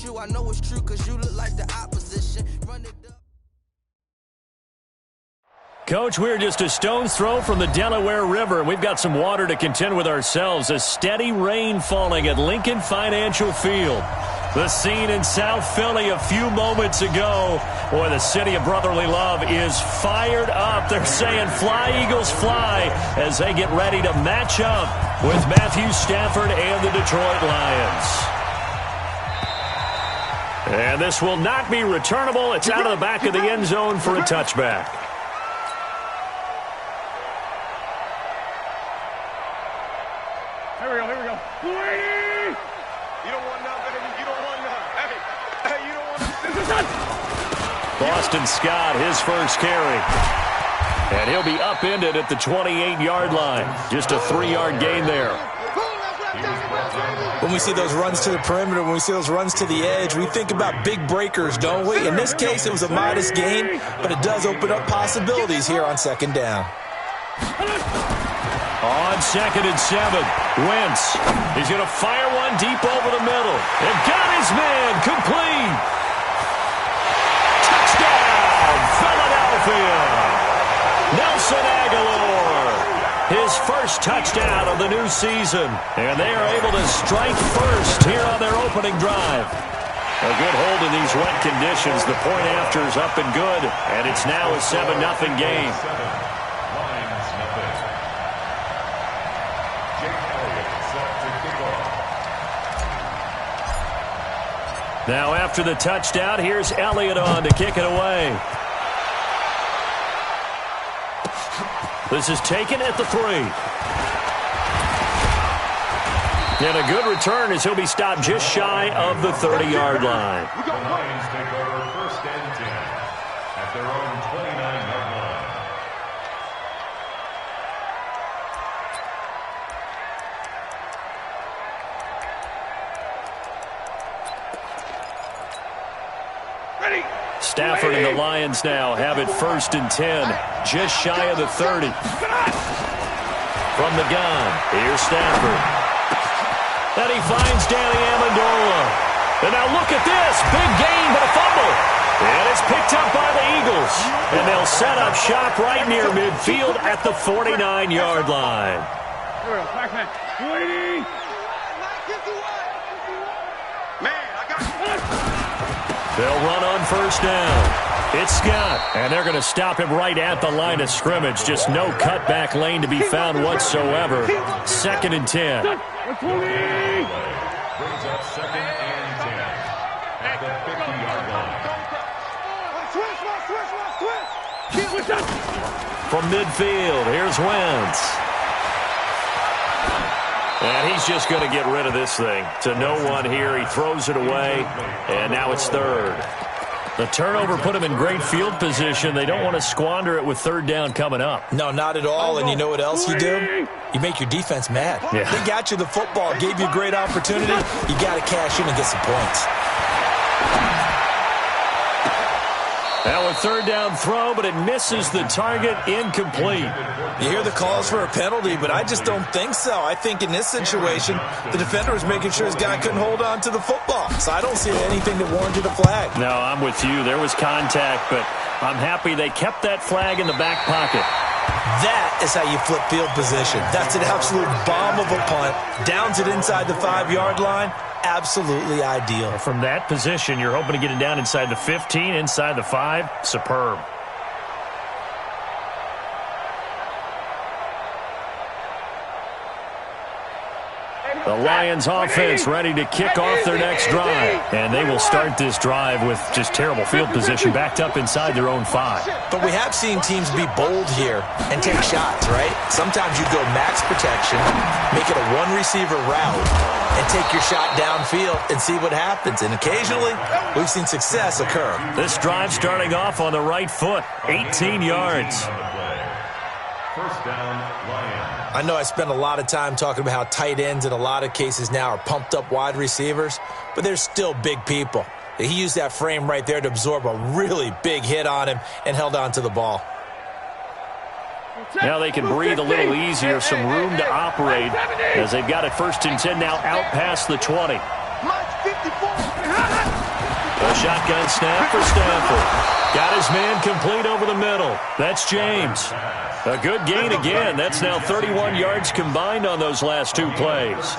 you. I know it's true because you look like the opposition. Run it up. Coach, we're just a stone's throw from the Delaware River, and we've got some water to contend with ourselves. A steady rain falling at Lincoln Financial Field. The scene in South Philly a few moments ago. Boy, the city of brotherly love is fired up. They're saying fly, Eagles, fly, as they get ready to match up with Matthew Stafford and the Detroit Lions. And this will not be returnable. It's out of the back of the end zone for a touchback. Here we go. You don't want none, baby. You don't want none. Hey, you don't want none. Boston Scott, his first carry. And he'll be upended at the 28-yard line. Just a 3-yard gain there. When we see those runs to the perimeter, when we see those runs to the edge, we think about big breakers, don't we? In this case, it was a modest gain, but it does open up possibilities here on second down. On 2nd and 7, Wentz. He's going to fire one deep over the middle. And got his man complete. Touchdown, Philadelphia. Nelson Aguilar. His first touchdown of the new season. And they are able to strike first here on their opening drive. A good hold in these wet conditions. The point after is up and good. And it's now a 7-0 game. Now after the touchdown, here's Elliott on to kick it away. This is taken at the 3. And a good return as he'll be stopped just shy of the 30-yard line. The Lions take over 1st and 10 at their own 29-yard line. Stafford and the Lions now have it 1st and 10, just shy of the 30. From the gun, here's Stafford. And he finds Danny Amendola. And now look at this, big gain but a fumble. And it's picked up by the Eagles. And they'll set up shop right near midfield at the 49-yard line. They'll run on 1st down. It's Scott, and they're going to stop him right at the line of scrimmage. Just no cutback lane to be found whatsoever. 2nd and 10. Brings up 2nd and 10 at the 50-yard line. From midfield, here's Wentz. And he's just going to get rid of this thing. To no one here. He throws it away, and now it's 3rd. The turnover put him in great field position. They don't want to squander it with 3rd down coming up. No, not at all. And you know what else you do? You make your defense mad. Yeah. They got you the football, gave you a great opportunity. You got to cash in and get some points. Now a 3rd down throw, but it misses the target, incomplete. You hear the calls for a penalty, but I just don't think so. I think in this situation, the defender was making sure his guy couldn't hold on to the football. So I don't see anything that warranted a flag. No, I'm with you. There was contact, but I'm happy they kept that flag in the back pocket. That is how you flip field position. That's an absolute bomb of a punt. Downs it inside the 5-yard line. Absolutely ideal. From that position, you're hoping to get it down inside the 15, inside the 5. Superb. The Lions offense ready to kick off their next drive. And they will start this drive with just terrible field position backed up inside their own 5. But we have seen teams be bold here and take shots, right? Sometimes you go max protection, make it a one-receiver route, and take your shot downfield and see what happens. And occasionally, we've seen success occur. This drive starting off on the right foot, 18 yards. 1st down, Lions. I know I spend a lot of time talking about how tight ends in a lot of cases now are pumped up wide receivers, but they're still big people. He used that frame right there to absorb a really big hit on him and held on to the ball. Now they can breathe a little easier, some room to operate as they've got it 1st and 10 now out past the 20. shotgun snap for Stafford. Got his man complete over the middle. That's James. A good gain again. That's now 31 yards combined on those last two plays.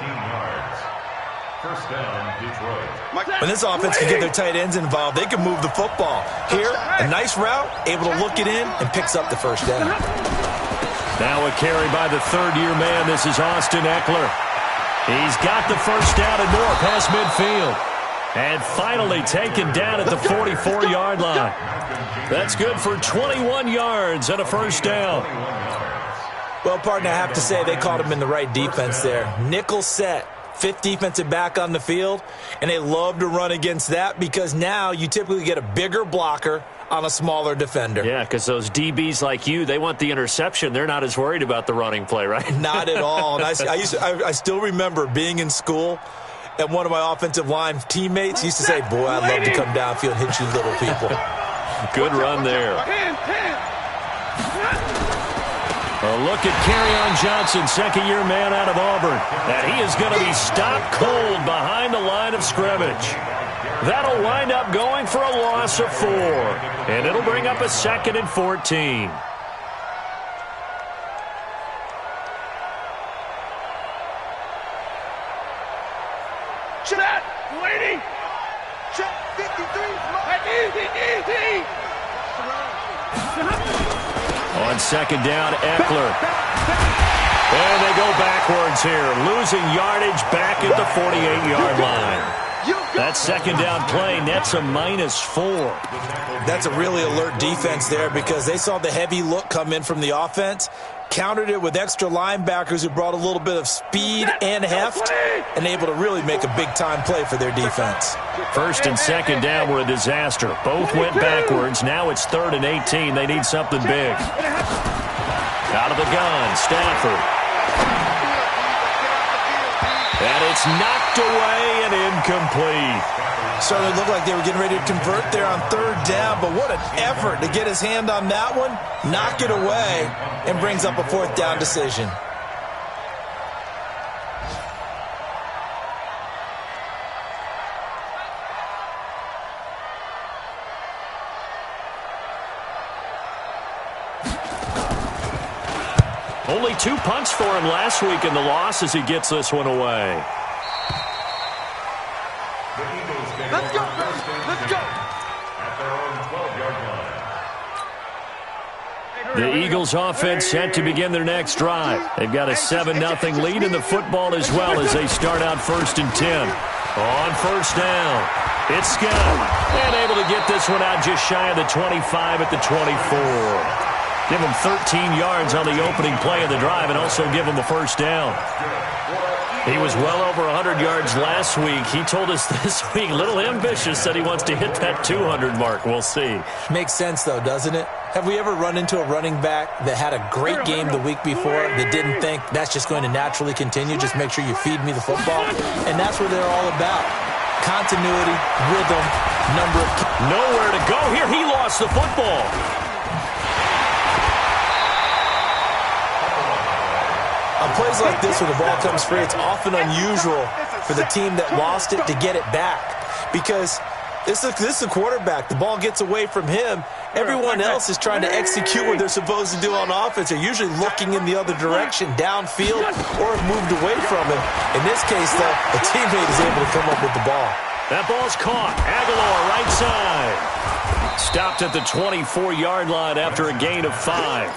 First down, Detroit. When this offense can get their tight ends involved, they can move the football. Here, a nice route, able to look it in, and picks up the first down. Now a carry by the third-year man. This is Austin Eckler. He's got the first down and more past midfield. And finally taken down at the 44-yard line. That's good for 21 yards and a first down. Well, partner, I have to say they caught him in the right defense there. Nickel set. Fifth defensive back on the field, and they love to run against that because now you typically get a bigger blocker on a smaller defender. Yeah, because those DBs like you, they want the interception. They're not as worried about the running play, right? Not at all. And I still remember being in school, and one of my offensive line teammates used to say, boy, I'd love to come downfield and hit you little people. Good run there. A look at Kerryon Johnson, second-year man out of Auburn. And he is going to be stopped cold behind the line of scrimmage. That'll wind up going for a loss of 4. And it'll bring up a 2nd and 14. Shot, lady. Shot 53. Easy. On second down, Eckler. And they go backwards here, losing yardage back at the 48-yard line. That second down play nets a -4. That's a really alert defense there because they saw the heavy look come in from the offense, countered it with extra linebackers who brought a little bit of speed and heft, and able to really make a big-time play for their defense. First and second down were a disaster. Both went backwards. Now it's 3rd and 18. They need something big. Out of the gun, Stafford. And it's knocked away and incomplete. Certainly looked like they were getting ready to convert there on 3rd down, but what an effort to get his hand on that one, knock it away, and brings up a 4th down decision. Only 2 punts for him last week in the loss as he gets this one away. Let's go. At their own 12-yard line. The Eagles offense set to begin their next drive. They've got a 7-0 lead in the football as well as they start out 1st and 10. On first down, it's Scott. And able to get this one out just shy of the 25 at the 24. Give him 13 yards on the opening play of the drive and also give him a first down. He was well over 100 yards last week. He told us this week, a little ambitious, said he wants to hit that 200 mark. We'll see. Makes sense, though, doesn't it? Have we ever run into a running back that had a great game the week before that didn't think that's just going to naturally continue? Just make sure you feed me the football. And that's what they're all about. Continuity, rhythm, number of... Nowhere to go here. He lost the football. On plays like this where the ball comes free, it's often unusual for the team that lost it to get it back because this is the quarterback. The ball gets away from him. Everyone else is trying to execute what they're supposed to do on offense. They're usually looking in the other direction, downfield, or have moved away from him. In this case, though, a teammate is able to come up with the ball. That ball's caught. Aguilar right side. Stopped at the 24-yard line after a gain of 5.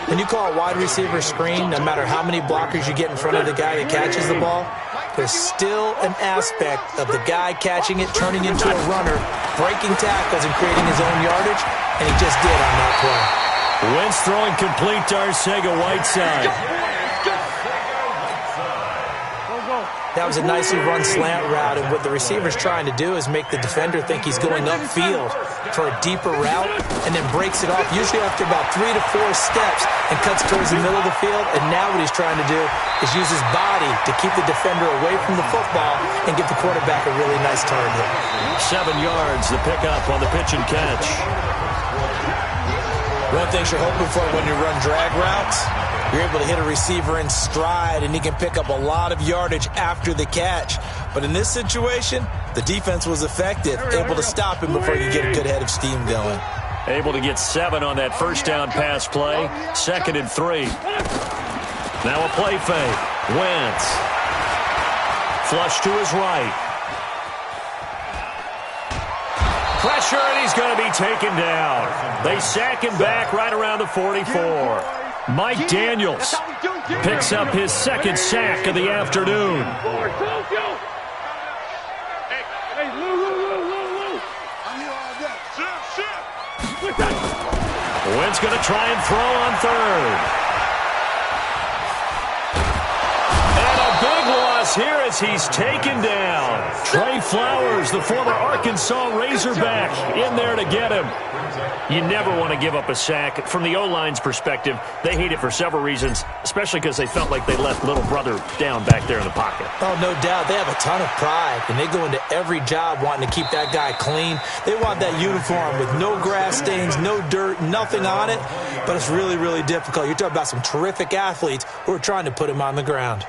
When you call a wide receiver screen, no matter how many blockers you get in front of the guy that catches the ball, there's still an aspect of the guy catching it, turning into a runner, breaking tackles and creating his own yardage, and he just did on that play. Wentz throwing complete to Arcega-Whiteside. That was a nicely run slant route, and what the receiver's trying to do is make the defender think he's going upfield for a deeper route and then breaks it off, usually after about 3 to 4 steps, and cuts towards the middle of the field. And now what he's trying to do is use his body to keep the defender away from the football and give the quarterback a really nice target. 7 yards, the pickup on the pitch and catch. One thing you're hoping for when you run drag routes, You're able to hit a receiver in stride, and he can pick up a lot of yardage after the catch. But in this situation, the defense was effective, able to stop him before he could get a good head of steam going. Able to get 7 on that first down pass play. 2nd and 3. Now a play fake. Wentz. Flush to his right. Pressure, and he's going to be taken down. They sack him back right around the 44. Mike Daniels picks up his 2nd sack of the afternoon. Wentz going to try and throw on 3rd. And a big loss here as he's taken down. Trey Flowers, the former Arkansas Razorback, in there to get him. You never want to give up a sack. From the O-line's perspective, they hate it for several reasons, especially because they felt like they left little brother down back there in the pocket. Oh, no doubt. They have a ton of pride, and they go into every job wanting to keep that guy clean. They want that uniform with no grass stains, no dirt, nothing on it, but it's really, really difficult. You're talking about some terrific athletes who are trying to put him on the ground.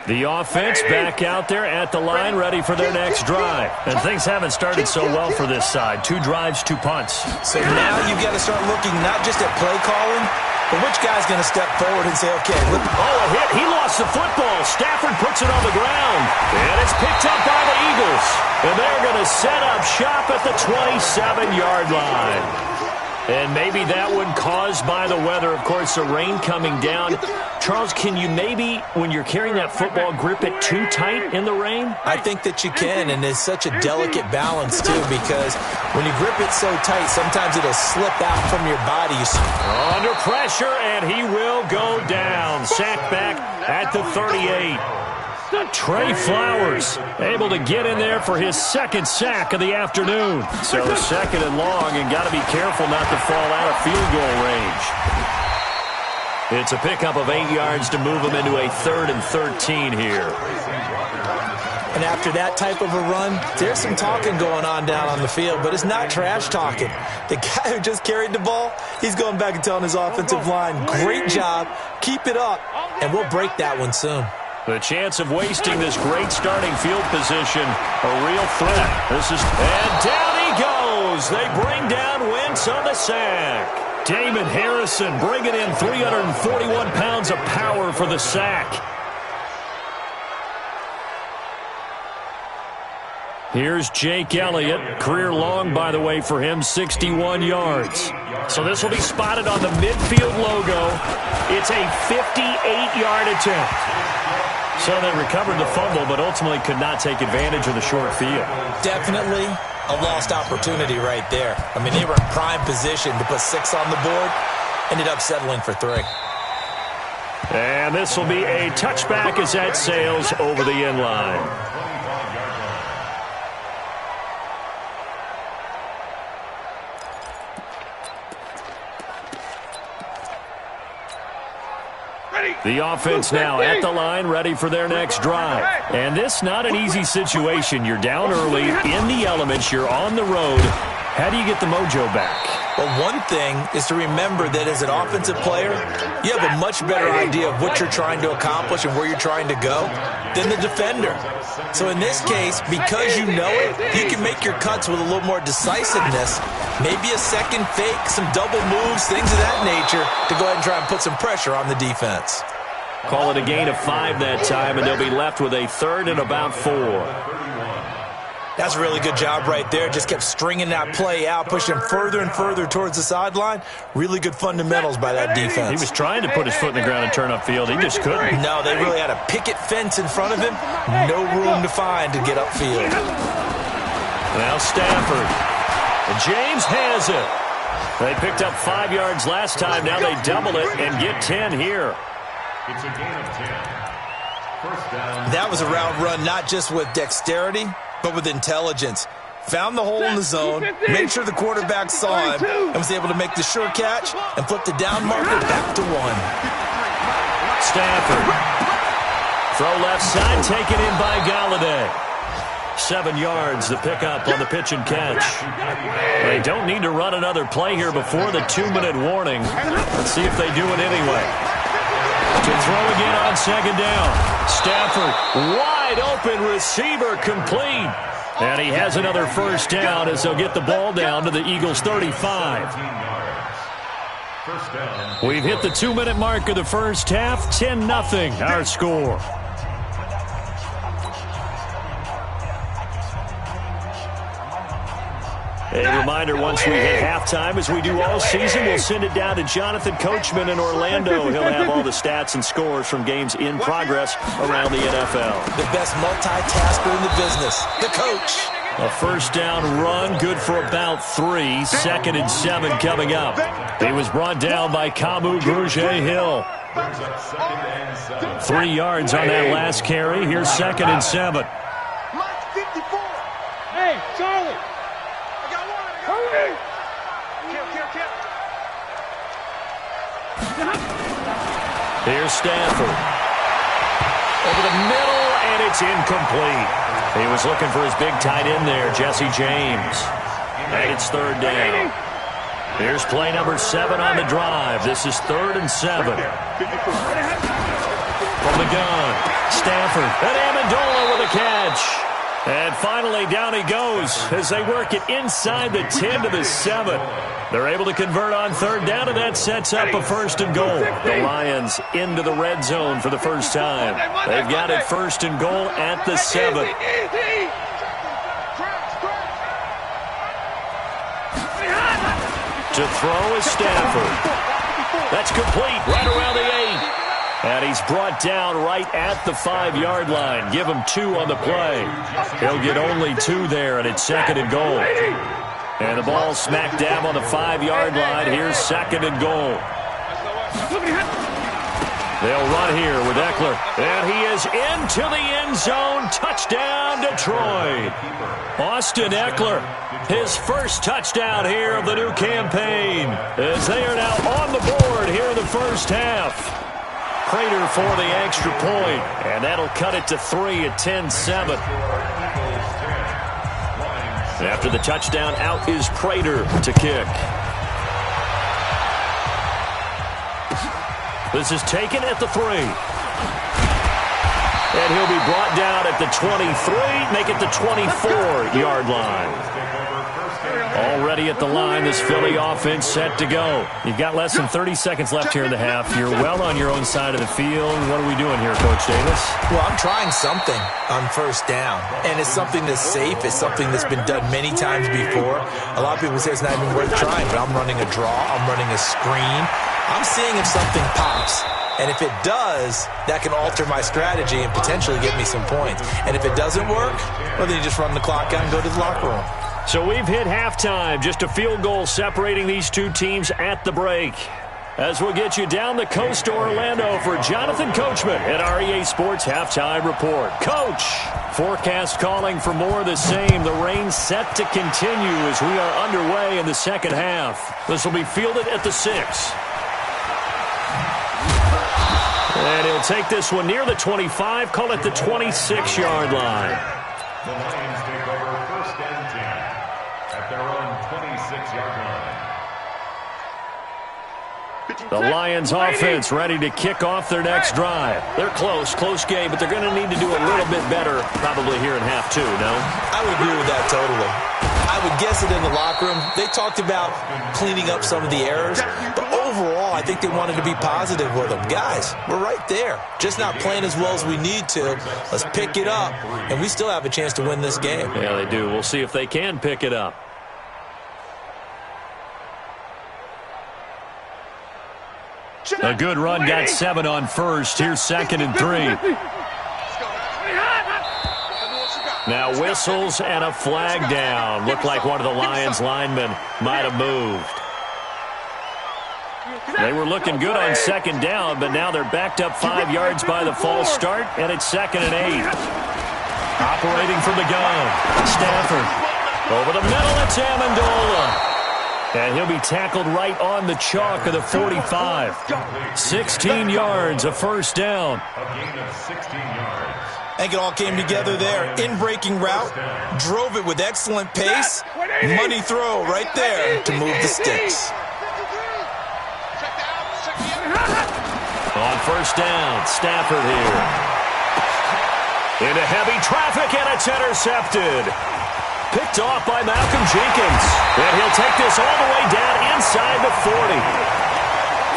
The offense back out there at the line, ready for their next drive. And things haven't started so well for this side. 2 drives, 2 punts. So now you've got to start looking not just at play calling, but which guy's going to step forward and say, okay. Oh, a hit. He lost the football. Stafford puts it on the ground. And it's picked up by the Eagles. And they're going to set up shop at the 27-yard line. And maybe that one caused by the weather. Of course, the rain coming down. Charles, can you maybe, when you're carrying that football, grip it too tight in the rain? I think that you can, and it's such a delicate balance, too, because when you grip it so tight, sometimes it'll slip out from your body. Under pressure, and he will go down. Sacked back at the 38. Trey Flowers able to get in there for his 2nd sack of the afternoon. So 2nd and long, and got to be careful not to fall out of field goal range. It's a pickup of 8 yards to move him into a 3rd and 13 here. And after that type of a run, there's some talking going on down on the field, but it's not trash talking. The guy who just carried the ball, he's going back and telling his offensive line, great job, keep it up, and we'll break that one soon. The chance of wasting this great starting field position, a real threat. And down he goes. They bring down Wentz on the sack. Damon Harrison bringing in 341 pounds of power for the sack. Here's Jake Elliott. Career long, by the way, for him, 61 yards. So this will be spotted on the midfield logo. It's a 58-yard attempt. So they recovered the fumble, but ultimately could not take advantage of the short field. Definitely a lost opportunity right there. I mean, they were in prime position to put 6 on the board. Ended up settling for 3. And this will be a touchback as that sails over the end line. The offense now at the line, ready for their next drive. And this not an easy situation. You're down early, in the elements, you're on the road. How do you get the mojo back? Well, one thing is to remember that as an offensive player, you have a much better idea of what you're trying to accomplish and where you're trying to go than the defender. So in this case, because you know it, you can make your cuts with a little more decisiveness. Maybe a second fake, some double moves, things of that nature to go ahead and try and put some pressure on the defense. Call it a gain of 5 that time, and they'll be left with a 3rd and about 4. That's a really good job right there. Just kept stringing that play out, pushing him further and further towards the sideline. Really good fundamentals by that defense. He was trying to put his foot in the ground and turn upfield. He just couldn't. No, they really had a picket fence in front of him. No room to find to get upfield. Now Stafford. And James has it. They picked up 5 yards last time. Now they double it and get 10 here. It's a gain of 10. First down. That was a route run not just with dexterity, but with intelligence. Found the hole in the zone, made sure the quarterback saw him, and was able to make the sure catch and flip the down marker back to 1. Stafford. Throw left side, taken in by Galladay. 7 yards, the pickup on the pitch and catch. They don't need to run another play here before the 2-minute warning. Let's see if they do it anyway. To throw again on second down. Stafford, wide open receiver, complete. And he has another first down as they'll get the ball down to the Eagles' 35. We've hit the 2-minute mark of the first half. 10-0 our score. A reminder, once we hit halftime, as we do all season, we'll send it down to Jonathan Coachman in Orlando. He'll have all the stats and scores from games in progress around the NFL. The best multitasker in the business, the coach. A first down run, good for about 3. 2nd and 7 coming up. He was brought down by Kamu Grugier-Hill. 3 yards on that last carry. Here's 2nd and 7. Hey, Charlie. Here's Stafford. Over the middle, and it's incomplete. He was looking for his big tight end there, Jesse James. And it's 3rd down. Here's play number 7 on the drive. This is 3rd and 7. From the gun, Stafford and Amendola with a catch. And finally, down he goes as they work it inside the 10 to the 7. They're able to convert on 3rd down, and that sets up a 1st and goal. The Lions into the red zone for the first time. They've got it 1st and goal at the 7. To throw is Stafford. That's complete right around the 8. And he's brought down right at the 5-yard line. Give him 2 on the play. He'll get only 2 there, and it's 2nd and goal. And the ball smack dab on the 5-yard line. Here's 2nd and goal. They'll run here with Eckler. And he is into the end zone. Touchdown, Detroit. Austin Eckler, his first touchdown here of the new campaign, as they are now on the board here in the first half. Prater for the extra point, and that'll cut it to 3 at 10-7. After the touchdown, out is Prater to kick. This is taken at the 3. And he'll be brought down at the 23, make it the 24-yard line. Already at the line, this Philly offense set to go. You've got less than 30 seconds left here in the half. You're well on your own side of the field. What are we doing here, Coach Davis? Well, I'm trying something on 1st down, and it's something that's safe. It's something that's been done many times before. A lot of people say it's not even worth trying, but I'm running a draw. I'm running a screen. I'm seeing if something pops. And if it does, that can alter my strategy and potentially get me some points. And if it doesn't work, well, then you just run the clock out and go to the locker room. So we've hit halftime. Just a field goal separating these two teams at the break. As we'll get you down the coast to Orlando for Jonathan Coachman at our EA Sports Halftime Report. Coach, forecast calling for more of the same. The rain set to continue as we are underway in the second half. This will be fielded at the 6. And he'll take this one near the 25, call it the 26-yard line. The Lions take over 1st and 10 at their own 26-yard line. The Lions offense ready to kick off their next drive. They're close game, but they're going to need to do a little bit better probably here in half 2, no? I would agree with that totally. I would guess it in the locker room. They talked about cleaning up some of the errors, but overall, I think they wanted to be positive with them. Guys, we're right there. Just not playing as well as we need to. Let's pick it up, and we still have a chance to win this game. Yeah, they do. We'll see if they can pick it up. A good run, got 7 on 1st. Here's 2nd and 3. Now whistles and a flag down. Looked like one of the Lions linemen might have moved. They were looking good on 2nd down, but now they're backed up 5 yards by the false start, and it's 2nd and 8. Operating from the gun, Stafford. Over the middle, it's Amendola. And he'll be tackled right on the chalk of the 45. 16 yards, a first down. A gain of 16 yards. I think it all came together there. In-breaking route, drove it with excellent pace. Money throw right there to move the sticks. On first down, Stafford here. Into heavy traffic, and it's intercepted. Picked off by Malcolm Jenkins. And he'll take this all the way down inside the 40.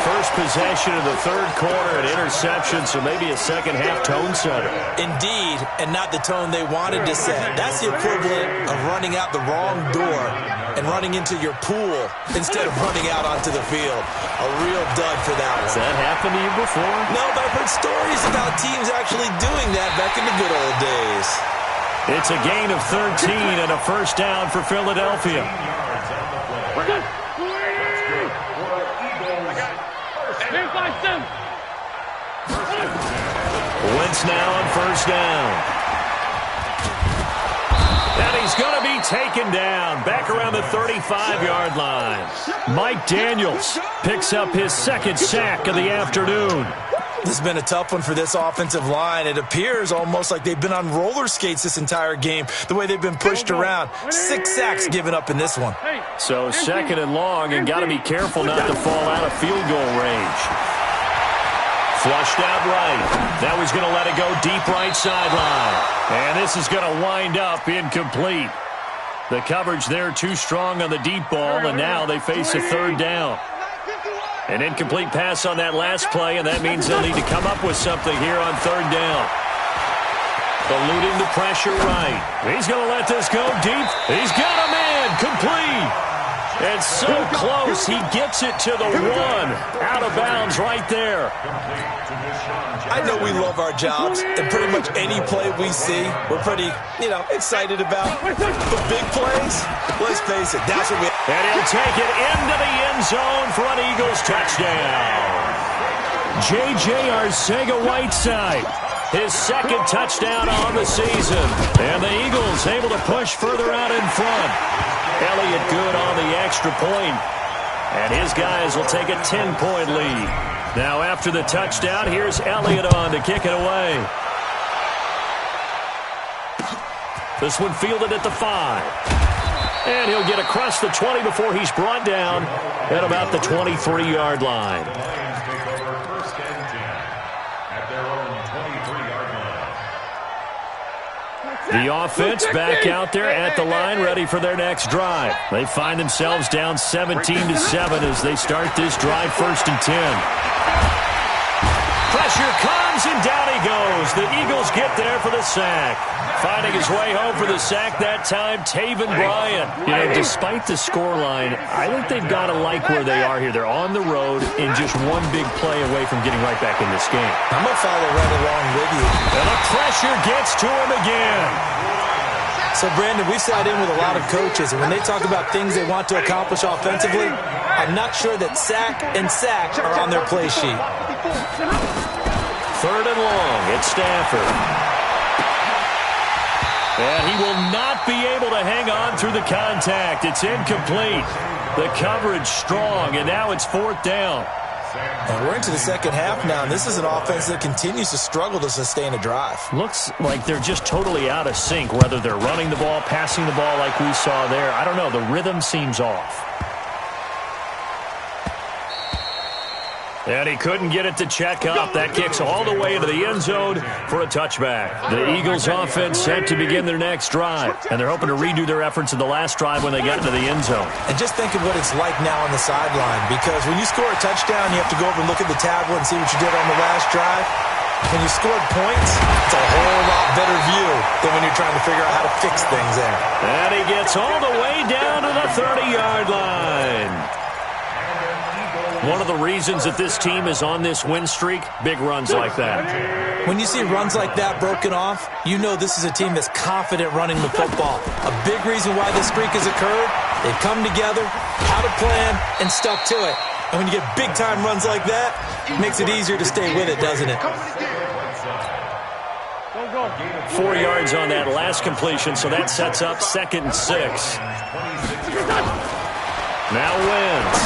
First possession of the third quarter, an interception, so maybe a second-half tone setter. Indeed, and not the tone they wanted to set. That's the equivalent of running out the wrong door and running into your pool instead of running out onto the field. A real dud for that one. Has that happened to you before? No, but I've heard stories about teams actually doing that back in the good old days. It's a gain of 13 and a first down for Philadelphia. Wentz now on first down. And he's going to be taken down back around the 35-yard line. Mike Daniels picks up his second sack of the afternoon. This has been a tough one for this offensive line. It appears almost like they've been on roller skates this entire game, the way they've been pushed around. 6 sacks given up in this one. So second and long, and got to be careful not to fall out of field goal range. Flushed out right. Now he's going to let it go deep right sideline. And this is going to wind up incomplete. The coverage there too strong on the deep ball, and now they face a third down. An incomplete pass on that last play, and that means they'll need to come up with something here on third down. Eluding the pressure right. He's going to let this go deep. He's got a man. Complete. And so close, he gets it to the 1. Out of bounds right there. I know we love our jobs, and pretty much any play we see, we're pretty, excited about. The big plays, let's face it, that's what we... And he'll take it into the end zone for an Eagles touchdown. J.J. Arcega-Whiteside, his second touchdown on the season. And the Eagles able to push further out in front. Elliott good on the extra point. And his guys will take a 10-point lead. Now after the touchdown, here's Elliott on to kick it away. This one fielded at the 5. And he'll get across the 20 before he's brought down at about the 23-yard line. Lions take over first and 10 at their own 23-yard line. The offense back out there at the line, ready for their next drive. They find themselves down 17-7 as they start this drive, first and 10. Pressure comes, and down he goes. The Eagles get there for the sack. Finding his way home for the sack that time, Taven Bryan. Despite the scoreline, I think they've got to like where they are here. They're on the road and just one big play away from getting right back in this game. I'm going to follow right along with you. And the pressure gets to him again. So, Brandon, we sat in with a lot of coaches, and when they talk about things they want to accomplish offensively, I'm not sure that sack and sack are on their play sheet. Third and long, it's Stafford. And he will not be able to hang on through the contact. It's incomplete. The coverage strong, and now it's fourth down. And we're into the second half now, and this is an offense that continues to struggle to sustain a drive. Looks like they're just totally out of sync, whether they're running the ball, passing the ball like we saw there. I don't know. The rhythm seems off. And he couldn't get it to check up. That kicks all the way into the end zone for a touchback. The Eagles offense set to begin their next drive. And they're hoping to redo their efforts in the last drive when they got into the end zone. And just think of what it's like now on the sideline. Because when you score a touchdown, you have to go over and look at the tablet and see what you did on the last drive. When you scored points, it's a whole lot better view than when you're trying to figure out how to fix things there. And he gets all the way down to the 30-yard line. One of the reasons that this team is on this win streak, big runs like that. When you see runs like that broken off, you know this is a team that's confident running the football. A big reason why this streak has occurred, they've come together, had a plan, and stuck to it. And when you get big-time runs like that, it makes it easier to stay with it, doesn't it? 4 yards on that last completion, so that sets up 2nd and 6. Now Wentz.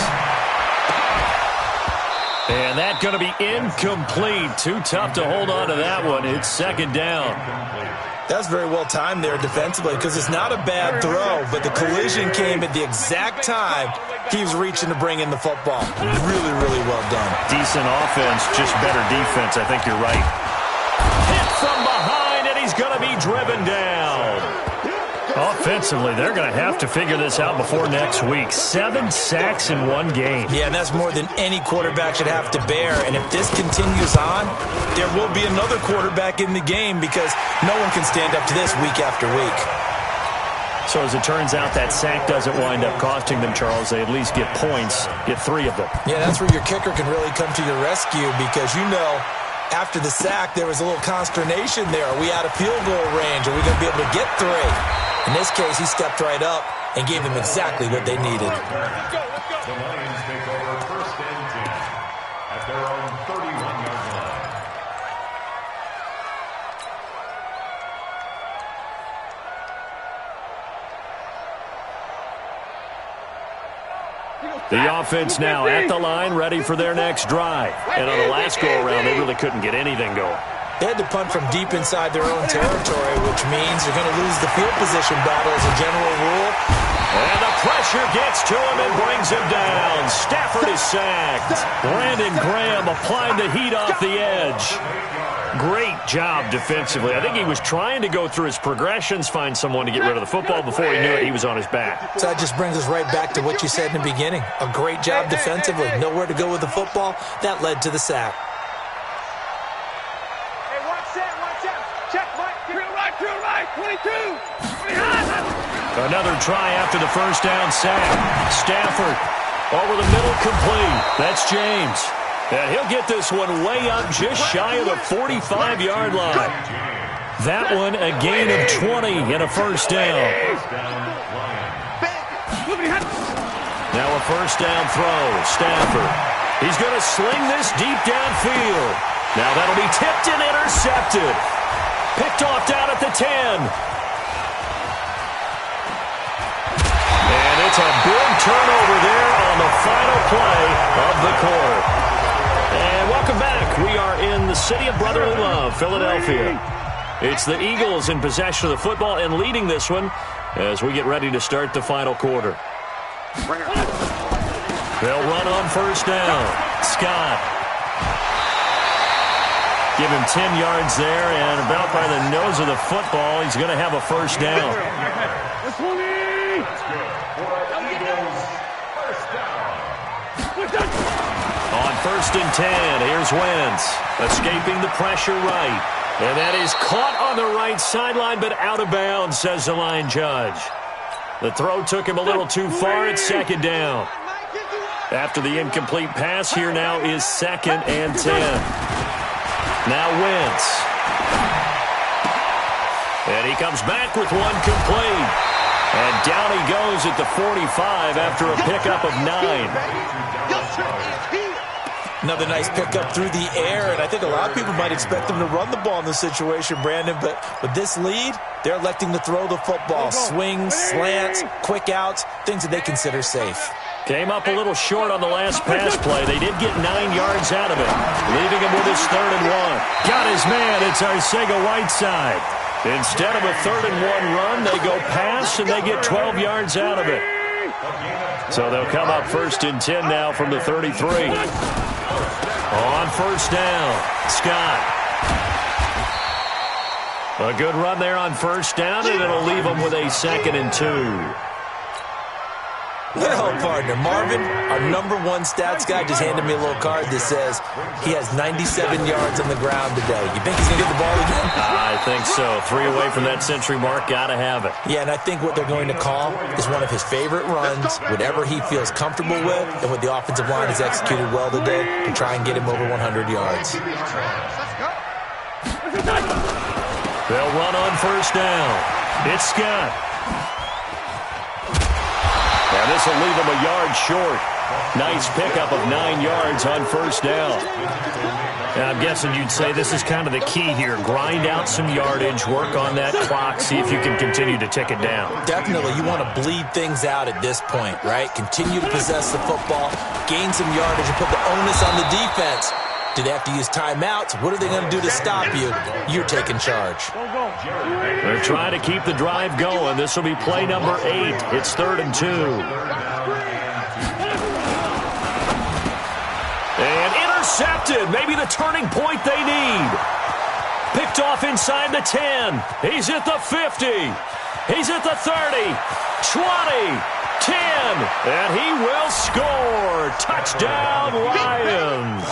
And that's going to be incomplete. Too tough to hold on to that one. It's second down. That's very well timed there defensively because it's not a bad throw, but the collision came at the exact time he was reaching to bring in the football. Really, really well done. Decent offense, just better defense. I think you're right. Hit from behind, and he's going to be driven down. Offensively, they're going to have to figure this out before next week. 7 sacks in one game. Yeah, and that's more than any quarterback should have to bear. And if this continues on, there will be another quarterback in the game because no one can stand up to this week after week. So as it turns out, that sack doesn't wind up costing them, Charles. They at least get points, get 3 of them. Yeah, that's where your kicker can really come to your rescue because after the sack, there was a little consternation there. Are we out of field goal range? Are we going to be able to get 3? In this case, he stepped right up and gave them exactly what they needed. The Lions take over first and 10 at their own 31-yard line. The offense now at the line, ready for their next drive. And on the last go-around, they really couldn't get anything going. They had to punt from deep inside their own territory, which means they're going to lose the field position battle as a general rule. And the pressure gets to him and brings him down. Stafford is sacked. Brandon Graham applying the heat off the edge. Great job defensively. I think he was trying to go through his progressions, find someone to get rid of the football. Before he knew it, he was on his back. So that just brings us right back to what you said in the beginning. A great job defensively. Nowhere to go with the football. That led to the sack. Right, 22. Another try after the first down sack. Stafford over the middle, complete. That's James. And he'll get this one way up just shy of the 45-yard line. That one a gain of 20 and a first down. Now a first down throw. Stafford. He's going to sling this deep downfield. Now that'll be tipped and intercepted. Picked off down at the 10. And it's a big turnover there on the final play of the quarter. And welcome back. We are in the city of brotherly love, Philadelphia. It's the Eagles in possession of the football and leading this one as we get ready to start the final quarter. They'll run on first down. Scott. Give him 10 yards there, and about by the nose of the football, he's going to have a first down. On first and 10, here's Wentz, escaping the pressure right. And that is caught on the right sideline, but out of bounds, says the line judge. The throw took him a little too far. It's second down. After the incomplete pass, here now is second and 10. Now Wentz. And he comes back with one complete. And down he goes at the 45 after a pickup of 9. Another nice pickup through the air, and I think a lot of people might expect them to run the ball in this situation, Brandon, but with this lead, they're electing to throw the football. Swings, slants, quick outs, things that they consider safe. Came up a little short on the last pass play. They did get 9 yards out of it, leaving him with his 3rd and 1. Got his man. It's Arcega-Whiteside. Instead of a 3rd and 1 run, they go pass, and they get 12 yards out of it. So they'll come up first and 10 now from the 33. On first down, Scott. A good run there on first down, and it'll leave them with a 2nd and 2. Well, partner, Marvin, our number 1 stats guy, just handed me a little card that says he has 97 yards on the ground today. You think he's going to get the ball again? I think so. 3 away from that century mark. Got to have it. Yeah, and I think what they're going to call is one of his favorite runs, whatever he feels comfortable with, and what the offensive line has executed well today to try and get him over 100 yards. They'll run on first down. It's Scott. And this will leave him a yard short. Nice pickup of 9 yards on first down. And I'm guessing you'd say this is kind of the key here. Grind out some yardage, work on that clock, see if you can continue to tick it down. Definitely, you want to bleed things out at this point, right? Continue to possess the football, gain some yardage, and put the onus on the defense. Do they have to use timeouts? What are they going to do to stop you? You're taking charge. They're trying to keep the drive going. This will be play number 8. It's 3rd and 2. And intercepted. Maybe the turning point they need. Picked off inside the 10. He's at the 50. He's at the 30. 20. 10. And he will score. Touchdown, Lions.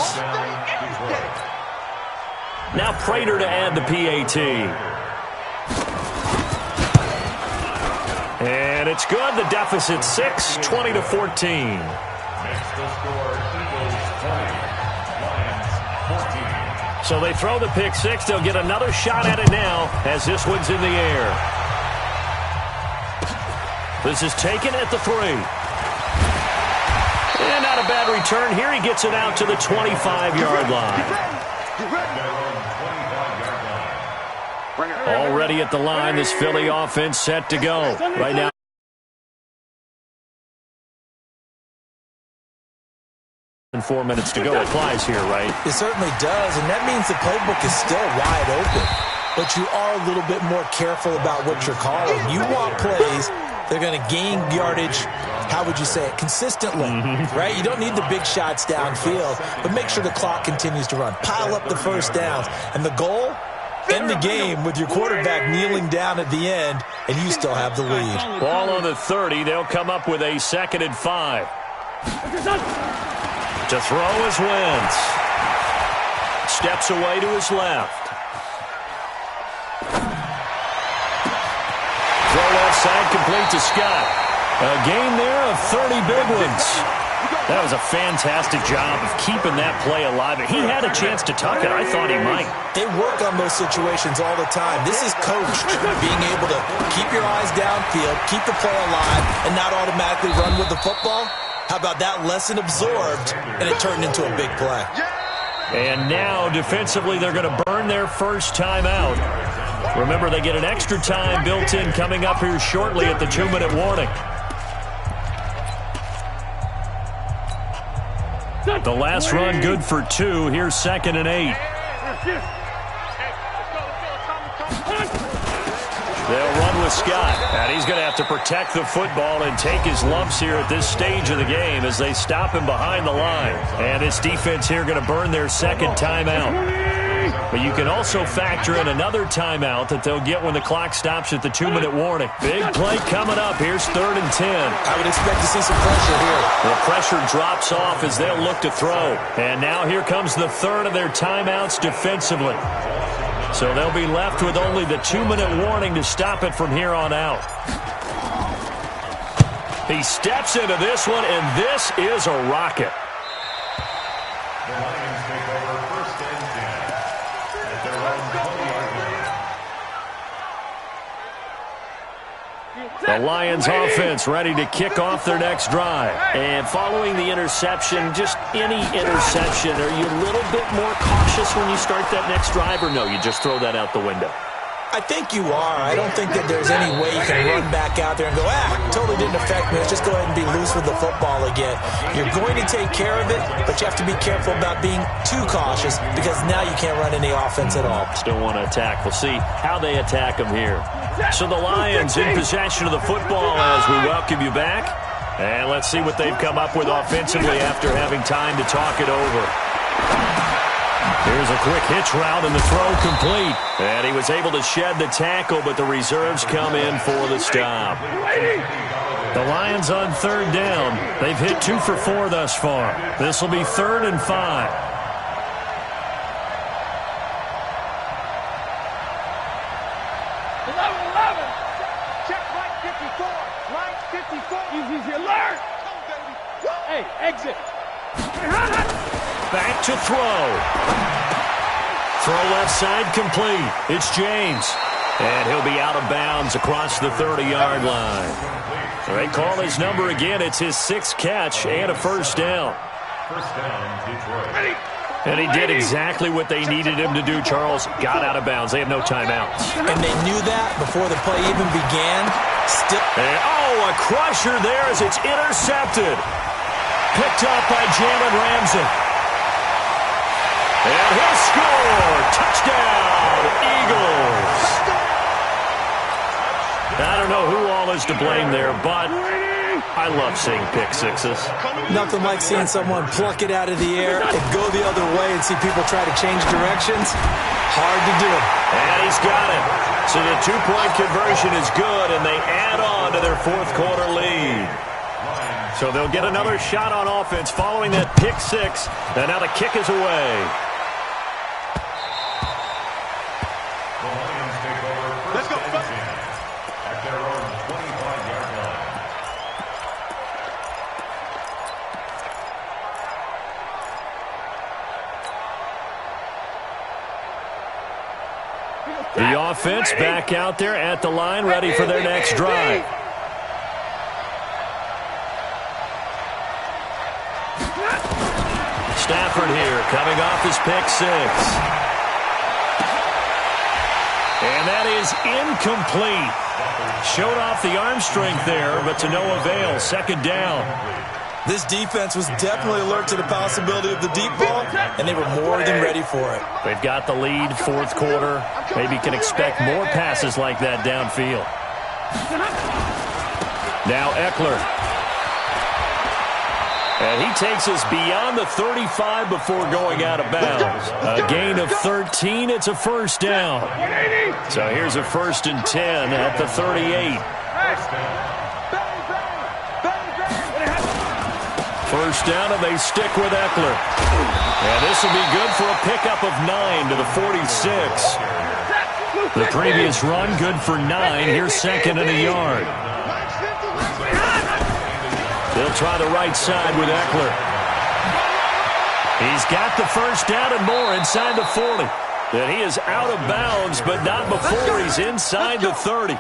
Now Prater to add the PAT. And it's good. The deficit 6, 20-14. Makes the score Eagles 20, Lions 14. So they throw the pick 6. They'll get another shot at it now as this one's in the air. This is taken at the 3. And not a bad return here. He gets it out to the 25-yard line. Already at the line, this Philly offense set to go. Right now, 4 minutes to go. It flies here, right? It certainly does, and that means the playbook is still wide open. But you are a little bit more careful about what you're calling. You want plays, they're going to gain yardage, how would you say it, consistently, right? You don't need the big shots downfield, but make sure the clock continues to run. Pile up the first downs. And the goal, end the game with your quarterback kneeling down at the end, and you still have the lead. Ball on the 30. They'll come up with a 2nd and 5. To throw is Wentz. Steps away to his left. Throw left side complete to Scott. A gain there of 30 big ones. That was a fantastic job of keeping that play alive. He had a chance to tuck it. I thought he might. They work on those situations all the time. This is coached, being able to keep your eyes downfield, keep the play alive, and not automatically run with the football. How about that lesson absorbed, and it turned into a big play. And now, defensively, they're going to burn their first timeout. Remember, they get an extra time built in coming up here shortly at the 2-minute warning. The last run good for 2. Here's 2nd and 8. They'll run with Scott. And he's going to have to protect the football and take his lumps here at this stage of the game as they stop him behind the line. And this defense here going to burn their 2nd timeout. But you can also factor in another timeout that they'll get when the clock stops at the 2-minute warning. Big play coming up. Here's 3rd and 10. I would expect to see some pressure here. The pressure drops off as they'll look to throw. And now here comes the 3rd of their timeouts defensively. So they'll be left with only the 2-minute warning to stop it from here on out. He steps into this one, and this is a rocket. The Lions take over 1st and 10 at their own 20-yard line. The Lions offense ready to kick off their next drive. And following the interception, just any interception, are you a little bit more cautious when you start that next drive, or no, you just throw that out the window? I think you are. I don't think that there's any way you can run back out there and go, totally didn't affect me. Let's just go ahead and be loose with the football again. You're going to take care of it, but you have to be careful about being too cautious because now you can't run any offense at all. Still want to attack. We'll see how they attack them here. So the Lions in possession of the football as we welcome you back. And let's see what they've come up with offensively after having time to talk it over. Here's a quick hitch route and the throw complete. And he was able to shed the tackle, but the reserves come in for the stop. The Lions on 3rd down. They've hit 2 for 4 thus far. This will be 3rd and 5. 11. Check right 54. Right 54. Easy alert. Hey, exit. Back to throw. Throw left side complete. It's James. And he'll be out of bounds across the 30-yard line. They call his number again. It's his 6th catch and a first down. First down, Detroit. And he did exactly what they needed him to do, Charles. Got out of bounds. They have no timeouts. And they knew that before the play even began. A crusher there as it's intercepted. Picked up by Jalen Ramsey. And he'll score. Touchdown, Eagles. I don't know who all is to blame there, but I love seeing pick sixes. Nothing like seeing someone pluck it out of the air and go the other way and see people try to change directions. Hard to do. And he's got it. So the 2-point conversion is good, and they add on to their 4th quarter lead. So they'll get another shot on offense following that pick 6, and now the kick is away. The Lions take over first and 10 at their own 25-yard line. The offense back out there at the line, ready for their next drive. Stafford here, coming off his pick 6. And that is incomplete. Showed off the arm strength there, but to no avail. 2nd down. This defense was definitely alert to the possibility of the deep ball, and they were more than ready for it. They've got the lead, 4th quarter. Maybe can expect more passes like that downfield. Now Eckler. And he takes us beyond the 35 before going out of bounds. A gain of 13. It's a first down. So here's a 1st and 10 at the 38. First down, and they stick with Eckler. And this will be good for a pickup of 9 to the 46. The previous run, good for 9. Here's 2nd and a yard. They'll try the right side with Eckler. He's got the first down and more inside the 40. And he is out of bounds, but not before he's inside the 30.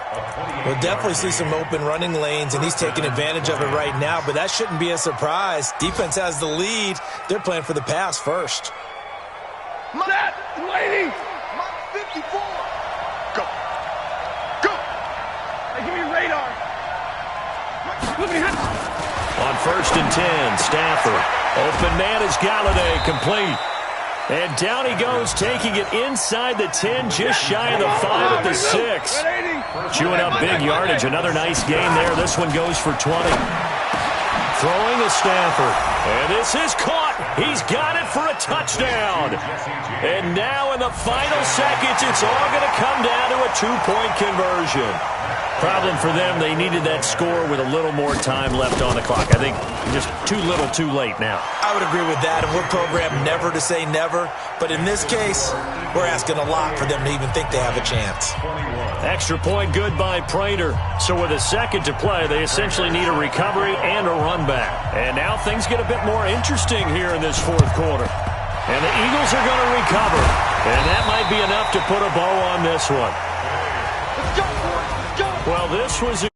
We'll definitely see some open running lanes, and he's taking advantage of it right now, but that shouldn't be a surprise. Defense has the lead. They're playing for the pass first. That lady! 54! Go! Go! Hey, give me your radar! On 1st and 10, Stafford. Open man is Galladay, complete. And down he goes, taking it inside the 10, just shy of the 5 at the 6. Chewing up big yardage. Another nice gain there. This one goes for 20. Throwing to Stafford. And this is caught. He's got it for a touchdown. And now in the final seconds, it's all going to come down to a 2-point conversion. Problem for them, they needed that score with a little more time left on the clock. I think just too little too late now. I would agree with that, and we're programmed never to say never. But in this case, we're asking a lot for them to even think they have a chance. Extra point good by Prater. So with a 2nd to play, they essentially need a recovery and a run back. And now things get a bit more interesting here in this 4th quarter. And the Eagles are going to recover. And that might be enough to put a bow on this one. Well, this was a